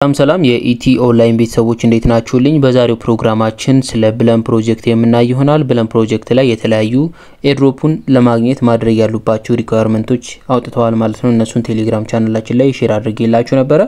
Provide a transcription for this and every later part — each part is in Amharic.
ሰላም የኢቲ ኦንላይን ቤተሰቦች እንዴት ናችሁልኝ? በዛሬው ፕሮግራማችን ስለ ብለን ፕሮጀክት የምናይ ይሆናል። ብለን ፕሮጀክት ላይ የተለያዩ ኤርድሮፑን ለማግኘት ማድረግ ያሉባችሁ ሪኳየርመንቶች አውጥተዋል ማለት ነው። እነሱን ቴሌግራም ቻናላችን ላይ ሼር አድርጌላችሁ ነበር።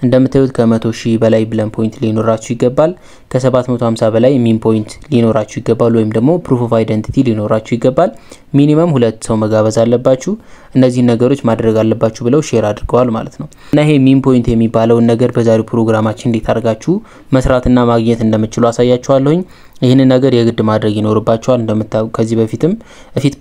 እንደምታዩት ከ100,000 በላይ ብለን ፖይንት ሊኖራችሁ ይገባል። ከ750 በላይ ሚን ፖይንት ሊኖራችሁ ይገባል ወይም ደግሞ ፕሩፍ ኦፍ አይደንቲቲ ሊኖራችሁ ይገባል። ሚኒመም 2 ሰው መጋበዝ አለባችሁ። እነዚህ ነገሮች ማድረግ አለባችሁ ብለው ሼር አድርገዋል ማለት ነው። እና ይሄ ሚን ፖይንት የሚባለው ነገር በዛሬው ፕሮግራማችን እንዴት አድርጋችሁ መስራትና ማግኘት እንደምትችሉ አሳያችኋለሁኝ። ይሄንን ነገር የግድ ማድረግ ይኖርባችኋል። እንደምታውቁ ከዚህ በፊትም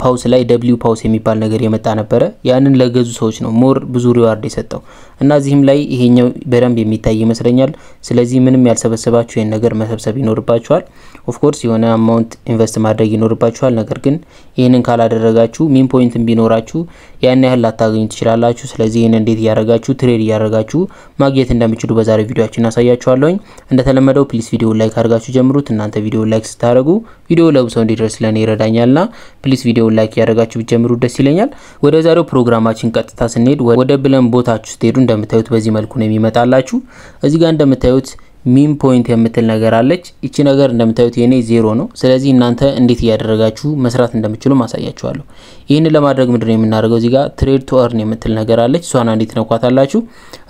ፓውስ ላይ ደብሊው ፓውስ የሚባል ነገር የመጣ ነበር። ያንን ለገዙ ሰዎች ነው ሞር ብዙ ሪዋርድ የሰጠው እና እዚህም ላይ ይሄኛው በደንብ የሚታይ ይመስለኛል። ስለዚህ ምንም ያልሰበሰባችሁ ይሄን ነገር መሰብሰብ ይኖርባችኋል። ኦፍ ኮርስ የሆነ አማውንት ኢንቨስት ማድረግ ይኖርባችኋል። ነገር ግን ይሄንን ካላደረጋችሁ ሚን ፖይንትም ቢኖራችሁ ያን ያህል ላታገኙ ትችላላችሁ። ስለዚህ ይሄን እንዴት ያረጋችሁ ትሬድ ያረጋችሁ ማግኘት እንደምትችሉ በዛሬው ቪዲዮአችን አሳያችኋለሁኝ። እንደተለመደው ፕሊስ ቪዲዮ ላይክ አድርጋችሁ ጀምሩት። እናንተ ቪዲዮ ላይክ ስታረጉ ቪዲዮ ለብሰው እንዲደርስ ለኔ ይረዳኛልና ፕሊስ ቪዲዮ ላይክ ያረጋችሁ ቢጀምሩ ደስ ይለኛል። ወደ ዛሬው ፕሮግራማችን ቀጥታ ስንሄድ ወደ ብለን ቦታችሁ ስትሄዱ እንደምታዩት በዚህ መልኩ ነው የሚመጣላችሁ። እዚህ ጋር እንደምታዩት ሚን ፖይንት የምትል ነገር አለች። እቺ ነገር እንደምታዩት የኔ 0 ነው። ስለዚህ እናንተ እንዴት ያደረጋችሁ መስራት እንደምትችሉ ማሳያችኋለሁ። ይሄን ለማድረግ ምንድነው የምናደርገው? እዚህ ጋር ትሬድ ቱ earn የምትል ነገር አለች። እሷን እንዴት ነኳታላችሁ?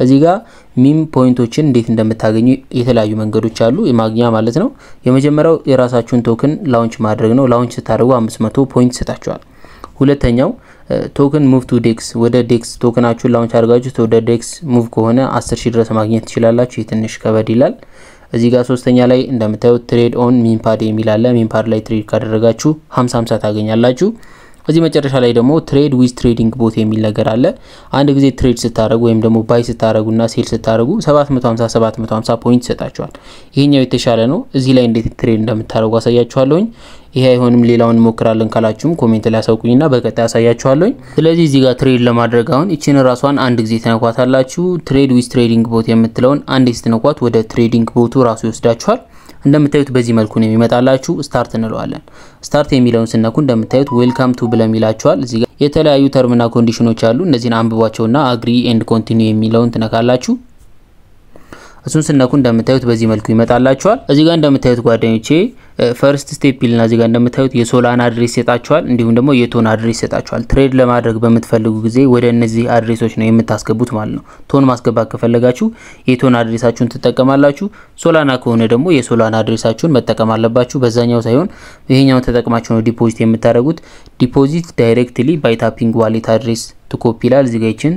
እዚህ ጋር ሚን ፖይንቶችን እንዴት እንደምታገኙ የተለያዩ መንገዶች አሉ የማግኛ ማለት ነው። የመጀመሪያው የራሳችሁን ቶክን ላውንች ማድረግ ነው። ላውንች ስታደርጉ 500 ፖይንት ይሰጣችኋል። ሁለተኛው ቶክን ሙቭ ቱ ዴክስ ወደ ዴክስ ቶክናችሁን ላውንች አድርጋችሁ ወደ ዴክስ ሙቭ ከሆነ 10,000 ድረስ ማግኘት ትችላላችሁ። ይሄ ትንሽ ከበድ ይላል። እዚህ ጋር ሶስተኛ ላይ እንደምታዩት ትሬድ ኦን ሚንፓድ የሚል አለ። ሚንፓድ ላይ ትሬድ ካደረጋችሁ 50 ታገኛላችሁ። እዚህ መጨረሻ ላይ ደግሞ ትሬድ ዊዝ ትሬዲንግ ቦት የሚል ነገር አለ። አንድ ጊዜ ትሬድ ስታረጉ ወይም ደግሞ ባይ ስታረጉና ሴል ስታረጉ 750 ፖይንት ይሰጣችኋል። ይሄኛው የተሻለ ነው። እዚህ ላይ እንዴት ትሬድ እንደምታረጉ አሳያችኋለሁኝ። ይሄ አይሆንም ሌላውን ሞክራለን ካላችሁም ኮሜንት ላይ አሳውቁኝና በቀጣይ አሳያችኋለሁኝ። ስለዚህ እዚህ ጋር ትሬድ ለማድረግ አሁን እቺን ራሷን አንድ ጊዜ ተነኳታላችሁ። ትሬድ ዊዝ ትሬዲንግ ቦት የምትለውን አንድ ስትነኳት ወደ ትሬዲንግ ቦቱ ራሱ ይወስዳችኋል። እንደምታዩት በዚህ መልኩ ነው የሚመጣላችሁ። ስታርት እንለዋለን። ስታርት የሚለውን ስነኩ እንደምታዩት ዌልካም ቱ ብለም ይላችኋል። እዚህ ጋር የተለያዩ ተርምና ኮንዲሽኖች አሉ። እነዚህን አንብቧቸውና አግሪ ኤንድ ኮንቲኒው የሚለውን ትነካላችሁ። እሱን ስነኩ እንደምታዩት በዚህ መልኩ ይመጣላችኋል። እዚህ ጋር እንደምታዩት ጓደኞቼ ፈርስት ስቴፕ ይልና እዚህ ጋር እንደምታዩት የሶላና አድሬስ ይሰጣችኋል፣ እንዲሁም ደግሞ የቶን አድሬስ ይሰጣችኋል። ትሬድ ለማድረግ በመትፈልጉ ጊዜ ወደ እነዚህ አድሬሶች ነው የምታስገቡት ማለት ነው። ቶን ማስገባት ከፈለጋችሁ የቶን አድሬሳችሁን ትጠቀማላችሁ። ሶላና ከሆነ ደግሞ የሶላና አድሬሳችሁን መጠቀም አለባችሁ። በዛኛው ሳይሆን ይሄኛውን ተጠቅማችሁ ነው ዲፖዚት የምታደርጉት። ዲፖዚት ዳይሬክትሊ ባይ ታፒንግ ዋሌት አድሬስ ቱ ኮፒ ይላል። እዚህ ጋር ይችን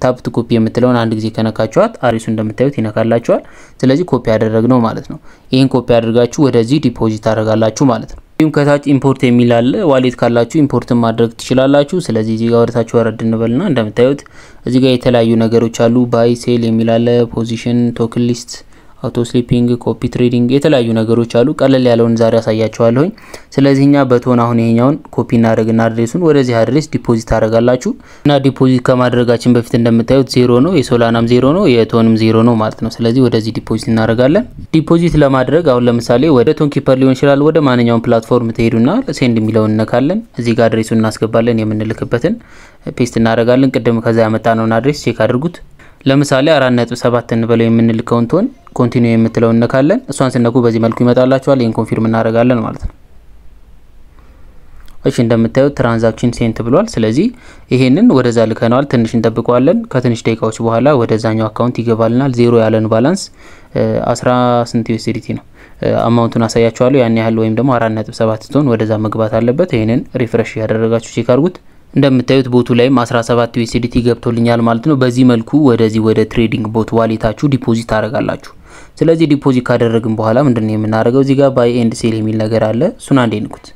ታፕ ቱ ኮፒ የምትለውን አንድ ጊዜ ከነካችኋት አድሬሱ እንደምታዩት ይነካላችኋል። ስለዚህ ኮፒ ያደረግነው ማለት ነው። ይሄን ኮፒ አድርጋችሁ ወደዚህ ዲፖዚት ታደርጋላችሁ ማለት ነው። ይሁን ከታች ኢምፖርት የሚል አለ። ዋሌት ካላችሁ ኢምፖርት ማድረግ ትችላላችሁ። ስለዚህ እዚህ ጋር ወደታችሁ ወረድ እንበልና እንደምታዩት እዚህ ጋር የተለያዩ ነገሮች አሉ። ባይ ሴል የሚል አለ፣ ፖዚሽን፣ ቶክን ሊስት፣ አውቶ ስሊፒንግ፣ ኮፒ ትሬዲንግ የተለያዩ ነገሮች አሉ። ቀለል ያለውን ዛሬ አሳያችኋለሁኝ። ስለዚህኛ በቶን አሁን ይሄኛውን ኮፒ እናደርግና አድሬሱን ወደዚህ አድሬስ ዲፖዚት ታደርጋላችሁ እና ዲፖዚት ከማድረጋችን በፊት እንደምታዩት 0 ነው፣ የሶላናም 0 ነው፣ የቶንም 0 ነው ማለት ነው። ስለዚህ ወደዚህ ዲፖዚት እናደርጋለን። ዲፖዚት ለማድረግ አሁን ለምሳሌ ወደ ቶን ኪፐር ሊሆን ይችላል፣ ወደ ማንኛውም ፕላትፎርም ትሄዱና ሴንድ የሚለውን እንነካለን። እዚህ ጋር አድሬሱን እናስገባለን። የምንልክበትን ፔስት እናደርጋለን። ቅድም ከዛ ያመጣነውን አድሬስ ቼክ አድርጉት። ለምሳሌ 4.7 እንበለው የምንልከውን ቶን ኮንቲኒው የምትለው እንነካለን። እሷን ስነኩ በዚህ መልኩ ይመጣላችኋል። ይሄን ኮንፊርም እናደርጋለን ማለት ነው። እሺ እንደምታዩት ትራንዛክሽን ሴንት ብሏል። ስለዚህ ይሄንን ወደዛ ልከናል። ትንሽ እንጠብቀዋለን። ከትንሽ ደቂቃዎች በኋላ ወደዛኛው አካውንት ይገባልናል። 0 ያለን ባላንስ 10 USDT ነው። አማውንቱን አሳያችኋለሁ። ያን ያህል ወይም ደግሞ 4.7 ቶን ወደዛ መግባት አለበት። ይሄንን ሪፍሬሽ ያደረጋችሁ ቼክ አድርጉት። እንደምታዩት ቦቱ ላይም 17 USDT ገብቶልኛል ማለት ነው። በዚህ መልኩ ወደዚህ ወደ ትሬዲንግ ቦት ዋሌታችሁ ዲፖዚት ታደርጋላችሁ። ስለዚህ ዲፖዚት ካደረግን በኋላ ምንድነው የምናደርገው? እዚህ ጋር ባይ ኤንድ ሴል የሚል ነገር አለ። እሱን አንዴ ንኩት።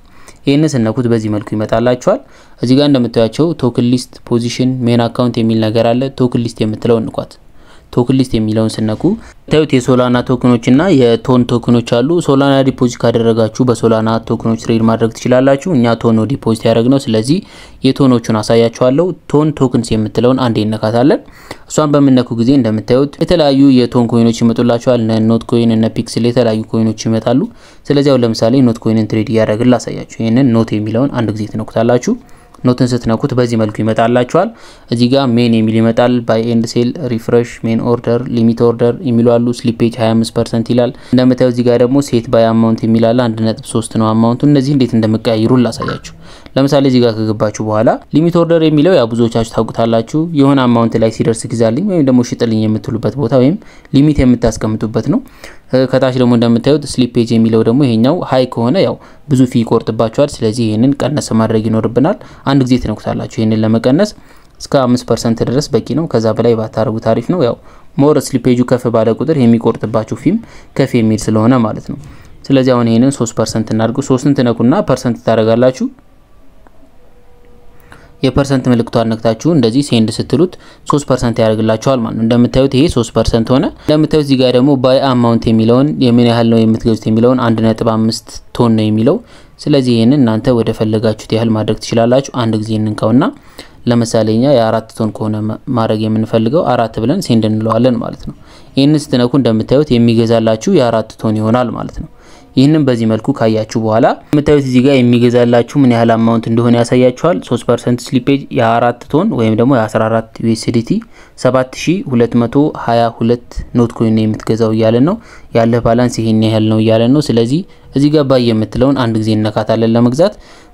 ይሄን ስነኩት በዚህ መልኩ ይመጣላችኋል። እዚህ ጋር እንደምታዩቸው ቶክን ሊስት፣ ፖዚሽን፣ ሜን አካውንት የሚል ነገር አለ። ቶክን ሊስት የምትለው እንኳን ቶክን ሊስት የሚለውን ስነኩ ታዩት የሶላና ቶክኖችና የቶን ቶክኖች አሉ። ሶላና ዲፖዚት ካደረጋችሁ በሶላና ቶክኖች ትሬድ ማድረግ ትችላላችሁ። እኛ ቶን ነው ዲፖዚት ያደረግነው። ስለዚህ የቶኖቹን አሳያችኋለሁ። ቶን ቶክንስ የምትለውን አንዴ እንነካታለን። እሷን በመነኩ ጊዜ እንደምታዩት የተለያዩ የቶን ኮይኖች ይመጡላችኋል። ኖት ኮይን እና ፒክስል የተለያዩ ኮይኖች ይመጣሉ። ስለዚህ አሁን ለምሳሌ ኖት ኮይንን ትሬድ ያደረግን ላሳያችሁ። ይሄንን ኖት የሚለውን አንድ ጊዜ ትነኩታላችሁ። ኖትን ስትነኩት በዚህ መልኩ ይመጣላችኋል። እዚህ ጋር ሜን የሚል ይመጣል። ባይ ኤንድ ሴል ሪፍሬሽ ሜን ኦርደር ሊሚት ኦርደር የሚሉ አሉ። ስሊፔጅ 25% ይላል። እንደምታዩት እዚህ ጋር ደግሞ ሴት ባይ አማውንት የሚል አለ። 1.3 ነው አማውንቱ። እነዚህ እንዴት እንደምቀያይሩ ላሳያችሁ። ለምሳሌ እዚህ ጋር ከገባችሁ በኋላ ሊሚት ኦርደር የሚለው ያ ብዙዎቻችሁ ታውቁታላችሁ። የሆነ አማውንት ላይ ሲደርስ ግዛልኝ ወይም ደግሞ ሽጥልኝ የምትሉበት ቦታ ወይም ሊሚት የምታስቀምጡበት ነው። ከታች ደግሞ እንደምታዩት ስሊፔጅ የሚለው ደግሞ ይሄኛው ሃይ ከሆነ ያው ብዙ ፊ ይቆርጥባችኋል። ስለዚህ ይሄንን ቀነስ ማድረግ ይኖርብናል። አንድ ጊዜ ትነኩታላችሁ። ይሄንን ለመቀነስ እስከ 5% ድረስ በቂ ነው። ከዛ በላይ ባታረጉ ታሪፍ ነው። ያው ሞር ስሊፔጁ ከፍ ባለ ቁጥር የሚቆርጥባችሁ ፊም ከፍ የሚል ስለሆነ ማለት ነው። ስለዚህ አሁን ይሄንን 3% እናድርጉ። 3ን ትነኩና ፐርሰንት ታረጋላችሁ። የፐርሰንት ምልክቷን ነክታችሁ እንደዚህ ሴንድ ስትሉት 3% ያደርግላችኋል ማለት ነው። እንደምታዩት ይሄ 3% ሆነ። እንደምታዩት እዚህ ጋር ደግሞ ባይ አማውንት የሚለውን የምን ያህል ነው የምትገዙት የሚለውን 1.5 ቶን ነው የሚለው። ስለዚህ ይሄንን እናንተ ወደ ፈለጋችሁት ያህል ማድረግ ትችላላችሁ። አንድ ጊዜ እንንካውና ለምሳሌኛ የ4 ቶን ከሆነ ማድረግ የምንፈልገው 4 ብለን ሴንድ እንለዋለን ማለት ነው። ይሄንን ስትነኩ እንደምታዩት የሚገዛላችሁ የ4 ቶን ይሆናል ማለት ነው። ይሄንን በዚህ መልኩ ካያችሁ በኋላ የምታዩት እዚህ ጋር የሚገዛላችሁ ምን ያህል አማውንት እንደሆነ ያሳያችኋል። 3% ስሊፔጅ የ4 ቶን ወይም ደግሞ የ14 USDT 7222 ኖት ኮይን የምትገዛው እያለ ነው። ያለ ባላንስ ይሄን ያህል ነው እያለ ነው። ስለዚህ እዚህ ጋር ባይ የምትለውን አንድ ጊዜ እንነካታለን ለመግዛት።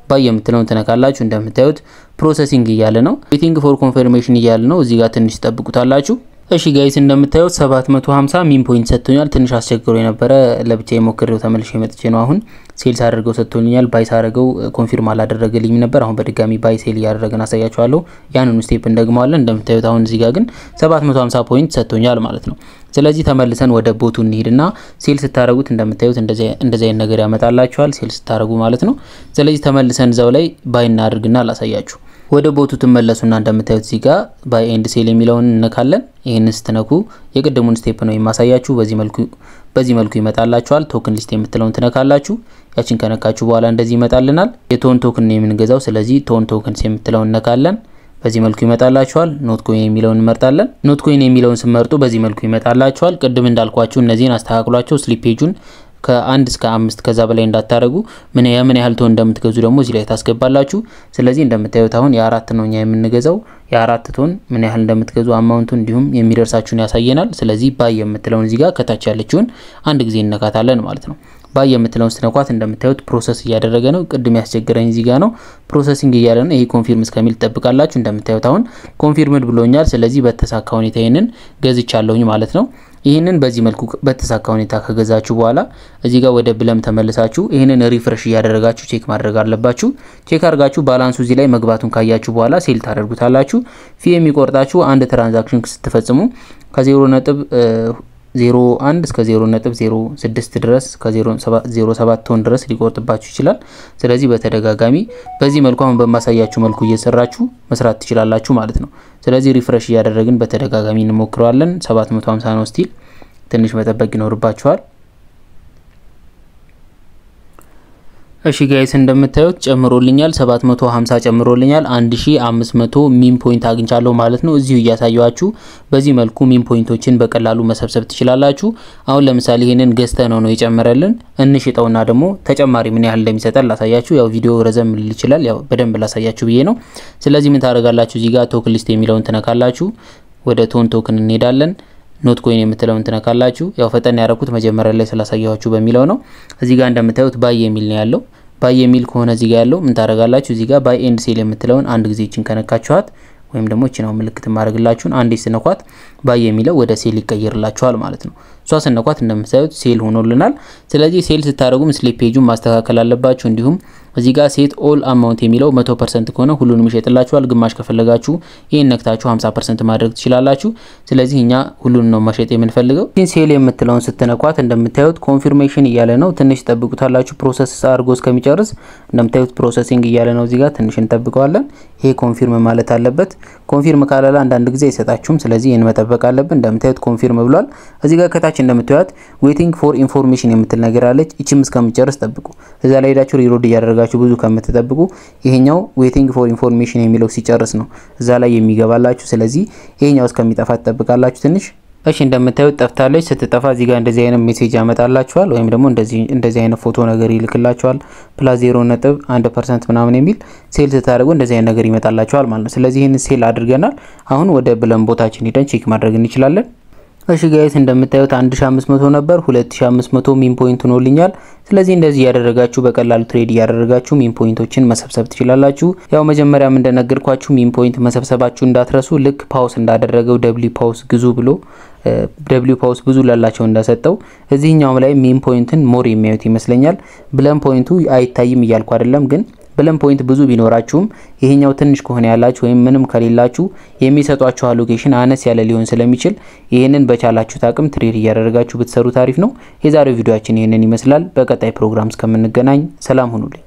ባይ የምትለውን ተነካላችሁ። እንደምታዩት ፕሮሰሲንግ እያለ ነው። ዌቲንግ ፎር ኮንፈርሜሽን እያለ ነው። እዚህ ጋር ትንሽ ተጠብቁታላችሁ። እሺ ጋይስ እንደምታዩት 750 ሚን ፖይንት ሰጥቶኛል። ትንሽ አስቸግሮ የነበረ ለብቻዬ ሞክሬው ተመልሼ መጥቼ ነው አሁን ሴልስ አድርገው ሰጥቶኛል። ባይ ሳደርገው ኮንፊርም አላደረገልኝም ነበር። አሁን በድጋሚ ባይ ሴል ያደረገን አሳያችኋለሁ። ያንኑ ስቴፕ እንደግመዋለን። እንደምታዩት አሁን እዚህ ጋር ግን 750 ፖይንት ሰጥቶኛል ማለት ነው። ስለዚህ ተመልሰን ወደ ቦቱ እንሄድና ሴል ስታረጉት እንደምታዩት እንደዚህ አይነት ነገር ያመጣላችኋል ሴል ስታረጉ ማለት ነው። ስለዚህ ተመልሰን እዛው ላይ ባይ እናድርግና ላሳያችሁ። ወደ ቦቱ ተመለሱና እንደምታዩት እዚህ ጋር ባይ ኤንድ ሴል የሚለውን እንነካለን። ይሄን ስትነኩ የቅድሙን ስቴፕ ነው የማሳያችሁ። በዚህ መልኩ ይመጣላችኋል። ቶክን ሊስት የምትለውን ትነካላችሁ። ያችን ከነካችሁ በኋላ እንደዚህ ይመጣልናል። የቶን ቶክን ነው የምንገዛው። ስለዚህ ቶን ቶክንስ የምትለውን እንነካለን። በዚህ መልኩ ይመጣላችኋል። ኖት ኮይን የሚለውን እንመርጣለን። ኖት ኮይን የሚለውን ስመርጡ በዚህ መልኩ ይመጣላችኋል። ቅድም እንዳልኳችሁ እነዚህን አስተካክሏቸው። ስሊፔጁን ከ1 እስከ 5 ከዛ በላይ እንዳታረጉ። ምን ያህል ቶን እንደምትገዙ ደግሞ እዚህ ላይ ታስገባላችሁ። ስለዚህ እንደምታዩት አሁን የ4 ነው የምንገዛው። የ4 ቶን ምን ያህል እንደምትገዙ አማውንቱ እንዲሁም የሚደርሳችሁን ያሳየናል። ስለዚህ ባይ የምትለውን እዚህ ጋር ከታች ያለችውን አንድ ጊዜ እንነካታለን ማለት ነው። ባይ የምትለውን ስትነኳት እንደምታዩት ፕሮሰስ እያደረገ ነው። ቅድም ያስቸገረኝ እዚህ ጋር ነው ፕሮሰሲንግ እያለ ነው። ይሄ ኮንፊርም እስከሚል ተጠብቃላችሁ። እንደምታዩት አሁን ኮንፊርምድ ብሎኛል። ስለዚህ በተሳካ ሁኔታ ይሄንን ገዝቻለሁኝ ማለት ነው። ይሄንን በዚህ መልኩ በተሳካ ሁኔታ ከገዛችሁ በኋላ እዚህ ጋር ወደ ብለም ተመልሳችሁ ይሄንን ሪፍሬሽ እያደረጋችሁ ቼክ ማድረግ አለባችሁ። ቼክ አድርጋችሁ ባላንሱ እዚህ ላይ መግባቱን ካያችሁ በኋላ ሴል ታደርጉታላችሁ። ፊ የሚቆርጣችሁ አንድ ትራንዛክሽን ስትፈጽሙ ከ0.01 እስከ 0.06 ድረስ ከ0.07 ቶን ድረስ ሊቆርጥባችሁ ይችላል። ስለዚህ በተደጋጋሚ በዚህ መልኩ አሁን በማሳያችሁ መልኩ እየሰራችሁ መስራት ትችላላችሁ ማለት ነው። ስለዚህ ሪፍሬሽ እያደረግን በተደጋጋሚ እንሞክረዋለን። 750 ነው ስቲል ትንሽ መጠበቅ ይኖርባችኋል። እሺ ጋይስ እንደምታዩት ጨምሮልኛል 750 ጨምሮልኛል 1500 ሚን ፖይንት አግኝቻለሁ ማለት ነው። እዚሁ እያሳያችሁ በዚህ መልኩ ሚን ፖይንቶችን በቀላሉ መሰብሰብ ትችላላችሁ። አሁን ለምሳሌ ይሄንን ገዝተነው ነው የጨመረልን። እንሽጠውና ደግሞ ተጨማሪ ምን ያህል እንደሚሰጠን ላሳያችሁ። ያው ቪዲዮ ረዘም ሊል ይችላል። ያው በደንብ ላሳያችሁ ብዬ ነው። ስለዚህ ምን ታደርጋላችሁ? እዚህ ጋር ቶክን ሊስት የሚለውን ትነካላችሁ። ወደ ቶን ቶክን እንሄዳለን። ኖት ኮይን የምትለውን ትነካላችሁ። ያው ፈጠን ያረኩት መጀመሪያ ላይ ስላሳያችሁ በሚለው ነው። እዚህ ጋር እንደምታዩት ባይ የሚል ነው ያለው። ባይ የሚል ከሆነ እዚህ ጋር ያለው ምን ታደርጋላችሁ? እዚህ ጋር ባይ ኤንድ ሴል የምትለውን አንድ ጊዜ እቺን ከነካችኋት ወይም ደግሞ እቺ ነው ምልክት ማድረግላችሁን አንዴ ስነኳት ባይ የሚለው ወደ ሴል ይቀየርላችኋል ማለት ነው። ሷ ስነኳት እንደምታዩት ሴል ሆኖልናል። ስለዚህ ሴል ስታደርጉም ስሊፔጁን ማስተካከል አለባችሁ። እንዲሁም እዚህ ጋር ሴት ኦል አማውንት የሚለው 100% ከሆነ ሁሉንም ይሸጥላችኋል። ግማሽ ከፈለጋችሁ ይሄን ነክታችሁ 50% ማድረግ ትችላላችሁ። ስለዚህ እኛ ሁሉንም ነው ማሸጥ የምንፈልገው። ሴል የምትለውን ስትነኳት እንደምታዩት ኮንፊርሜሽን እያለ ነው። ትንሽ ተጠብቁታላችሁ ፕሮሰስ አድርጎ እስከሚጨርስ። እንደምታዩት ፕሮሰሲንግ እያለ ነው። እዚህ ጋር ትንሽ እንጠብቀዋለን። ይሄ ኮንፊርም ማለት አለበት። ኮንፊርም ካላላ አንዳንድ ጊዜ አይሰጣችሁም። ስለዚህ ይሄን መጠበቅ አለብን። እንደምታዩት ኮንፊርም ብሏል። እዚህ ጋር ከታች እንደምታዩት ዌቲንግ ፎር ኢንፎርሜሽን የምትል ነገር አለች። እቺም እስከሚጨርስ ጠብቁ። እዛ ላይ ሄዳችሁ ሪሎድ እያደረጋችሁ ብዙ ከምትጠብቁ ይሄኛው ዌቲንግ ፎር ኢንፎርሜሽን የሚለው ሲጨርስ ነው እዛ ላይ የሚገባላችሁ። ስለዚህ ይሄኛው እስከሚጠፋ ተጠብቃላችሁ ትንሽ። እሺ እንደምታዩት ጠፍታለች። ስትጠፋ እዚህ ጋር እንደዚህ አይነት ሜሴጅ ያመጣላችኋል ወይም ደግሞ እንደዚህ አይነት ፎቶ ነገር ይልክላችኋል ፕላስ 0.1% ምናምን የሚል ሴል ስታደርጉ እንደዚህ አይነት ነገር ይመጣላችኋል ማለት ነው። ስለዚህ ይሄን ሴል አድርገናል። አሁን ወደ ብለን ቦታችን ሄደን ቼክ ማድረግ እንችላለን። እሺ ጋይስ እንደምታዩት 1500 ነበር 2500 ሚን ፖይንት ሆኖልኛል። ስለዚህ እንደዚህ ያደረጋችሁ በቀላሉ ትሬድ ያደረጋችሁ ሚን ፖይንቶችን መሰብሰብ ትችላላችሁ። ያው መጀመሪያም እንደነገርኳችሁ ሚን ፖይንት መሰብሰባችሁ እንዳትረሱ። ልክ ፓውስ እንዳደረገው ደብሊ ፓውስ ግዙ ብሎ ደብሊ ፓውስ ብዙ ላላቸው እንደሰጠው እዚህኛውም ላይ ሚን ፖይንትን ሞር የሚያዩት ይመስለኛል። ብለን ፖይንቱ አይታይም እያልኩ አይደለም ግን ብለን ፖይንት ብዙ ቢኖራችሁም ይሄኛው ትንሽ ከሆነ ያላችሁ ወይም ምንም ከሌላችሁ የሚሰጧችሁ አሎኬሽን አነስ ያለ ሊሆን ስለሚችል ይሄንን በቻላችሁ ታቅም ትሬድ ያደረጋችሁ ብትሰሩ ታሪፍ ነው። የዛሬው ቪዲዮአችን ይሄንን ይመስላል። በቀጣይ ፕሮግራም እስከምንገናኝ ሰላም ሁኑልኝ።